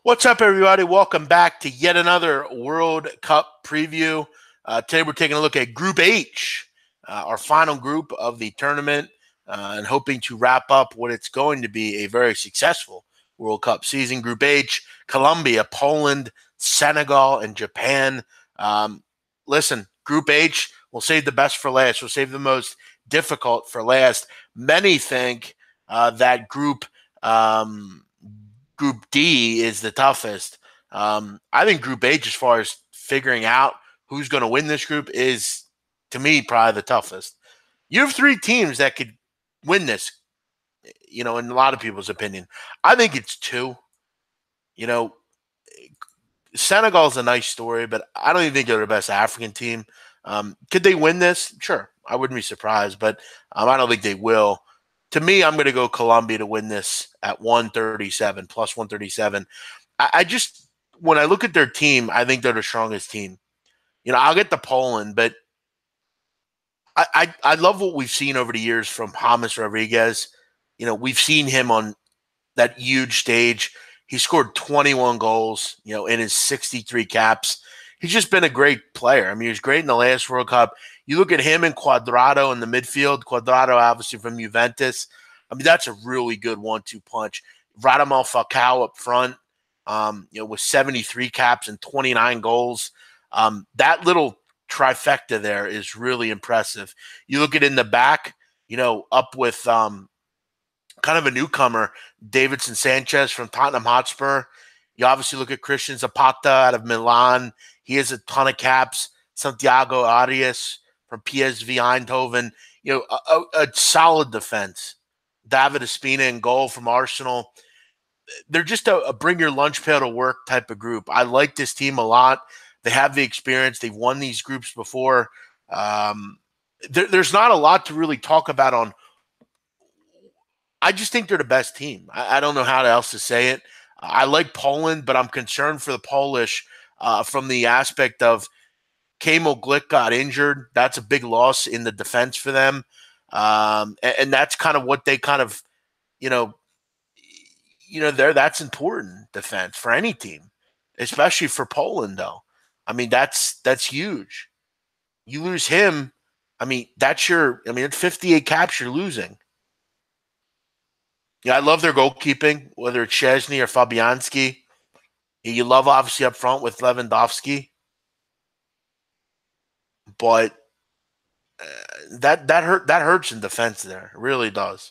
What's up, everybody? Welcome back to yet another World Cup preview. Today we're taking a look at Group H, our final group of the tournament, and hoping to wrap up what it's going to be a very successful World Cup season. Group H, Colombia, Poland, Senegal, and Japan. Listen, Group H, we'll save the best for last. We'll save the most difficult for last. Many think that Group D is the toughest. I think Group H, as far as figuring out who's going to win this group, is, to me, probably the toughest. You have three teams that could win this, in a lot of people's opinion. I think it's two. Senegal's a nice story, but I don't even think they're the best African team. Could they win this? Sure. I wouldn't be surprised, but I don't think they will. To me, I'm going to go Colombia to win this at 137, plus 137. When I look at their team, I think they're the strongest team. I'll get the Poland, but I love what we've seen over the years from James Rodriguez. We've seen him on that huge stage. He scored 21 goals, in his 63 caps. He's just been a great player. I mean, he was great in the last World Cup. You look at him and Cuadrado in the midfield. Cuadrado, obviously, from Juventus. I mean, that's a really good 1-2 punch. Radamel Falcao up front, with 73 caps and 29 goals. That little trifecta there is really impressive. You look at in the back, up with kind of a newcomer, Davidson Sanchez from Tottenham Hotspur. You obviously look at Christian Zapata out of Milan. He has a ton of caps. Santiago Arias from PSV Eindhoven. A solid defense. David Ospina in goal from Arsenal. They're just a bring your lunch pail to work type of group. I like this team a lot. They have the experience. They've won these groups before. There's not a lot to really talk about on. I just think they're the best team. I don't know how else to say it. I like Poland, but I'm concerned for the Polish from the aspect of Kamil Glik got injured. That's a big loss in the defense for them. And that's kind of what they kind of, that's important defense for any team, especially for Poland, though. I mean, that's huge. You lose him. I mean, it's 58 caps you're losing. I love their goalkeeping, whether it's Szczesny or Fabianski. You love, obviously, up front with Lewandowski. But that hurts in defense there. It really does.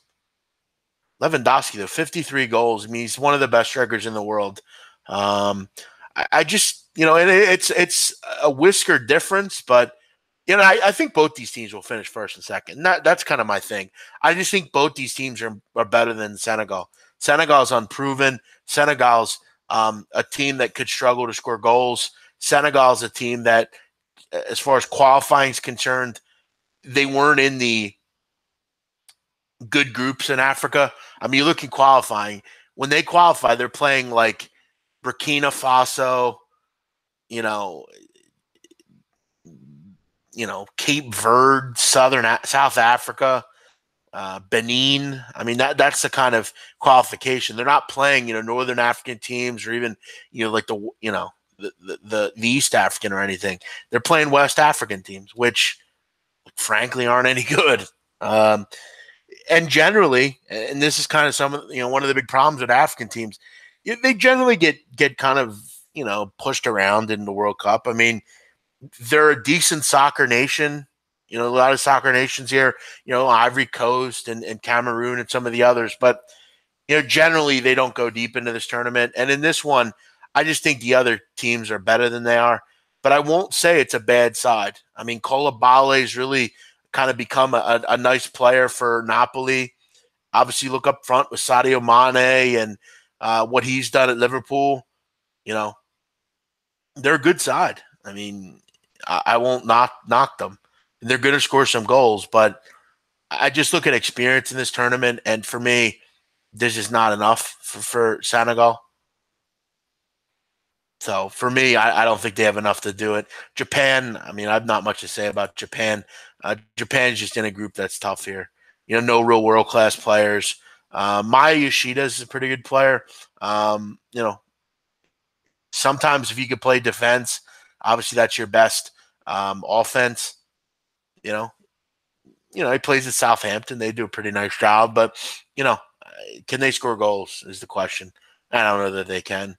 Lewandowski, though, 53 goals. I mean, he's one of the best strikers in the world. I just, and it's a whisker difference, but I think both these teams will finish first and second. That's kind of my thing. I just think both these teams are better than Senegal. Senegal's unproven. Senegal's a team that could struggle to score goals. Senegal's a team that, as far as qualifying is concerned, they weren't in the good groups in Africa. I mean, you look at qualifying. When they qualify, they're playing like Burkina Faso, Cape Verde, South Africa, Benin. I mean, that's the kind of qualification. They're not playing, Northern African teams or even, like the East African or anything. They're playing West African teams, which frankly aren't any good. And generally, and this is kind of one of the big problems with African teams, they generally get kind of, pushed around in the World Cup. I mean, they're a decent soccer nation. A lot of soccer nations here, Ivory Coast and Cameroon and some of the others. But, generally they don't go deep into this tournament. And in this one, I just think the other teams are better than they are. But I won't say it's a bad side. I mean, Koulibaly's really kind of become a nice player for Napoli. Obviously, look up front with Sadio Mane and what he's done at Liverpool. They're a good side. I mean, I won't knock them. They're going to score some goals, but I just look at experience in this tournament, and for me, this is not enough for Senegal. So for me, I don't think they have enough to do it. Japan, I mean, I have not much to say about Japan. Japan's just in a group that's tough here. No real world-class players. Maya Yoshida is a pretty good player. Sometimes if you could play defense, obviously that's your best offense. You know, he plays at Southampton. They do a pretty nice job, but can they score goals is the question. I don't know that they can.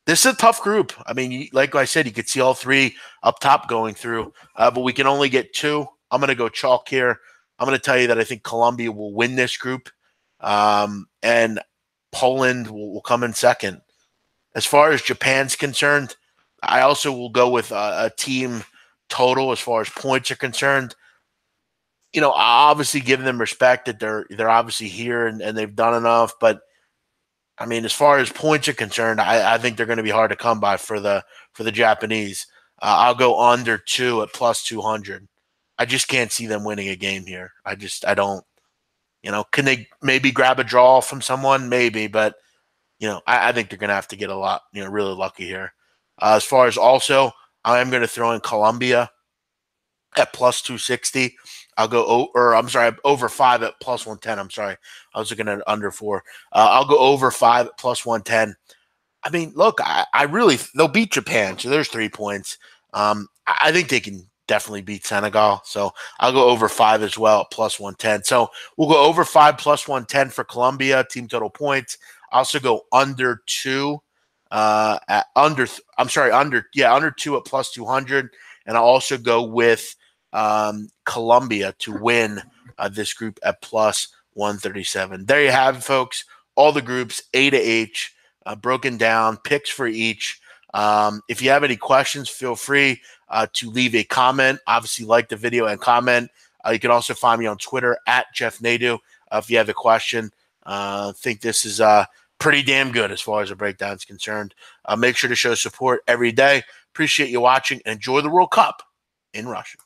This is a tough group. I mean, like I said, you could see all three up top going through, but we can only get two. I'm going to go chalk here. I'm going to tell you that I think Colombia will win this group, and Poland will come in second. As far as Japan's concerned, I also will go with a team total as far as points are concerned. Obviously giving them respect that they're obviously here and they've done enough. But I mean, as far as points are concerned, I think they're going to be hard to come by for the Japanese. I'll go under 2 at plus 200. I just can't see them winning a game here. I don't. Can they maybe grab a draw from someone? Maybe, but I think they're going to have to get a lot, really lucky here. As far as also, I am going to throw in Colombia at plus 260. I'll go, over 5 at plus 110. I'm sorry. I was looking at under 4. I'll go over 5 at plus 110. I mean, look, I really, they'll beat Japan. So there's 3 points. I think they can definitely beat Senegal. So I'll go over 5 as well at plus 110. So we'll go over 5 plus 110 for Colombia, team total points. I also go under 2 under 2 at plus 200. And I'll also go with Colombia to win this group at plus 137. There you have it, folks. All the groups, A to H, broken down, picks for each. If you have any questions, feel free to leave a comment. Obviously, like the video and comment. You can also find me on Twitter at Jeff Nadu if you have a question. I think this is pretty damn good as far as the breakdown is concerned. Make sure to show support every day. Appreciate you watching and enjoy the World Cup in Russia.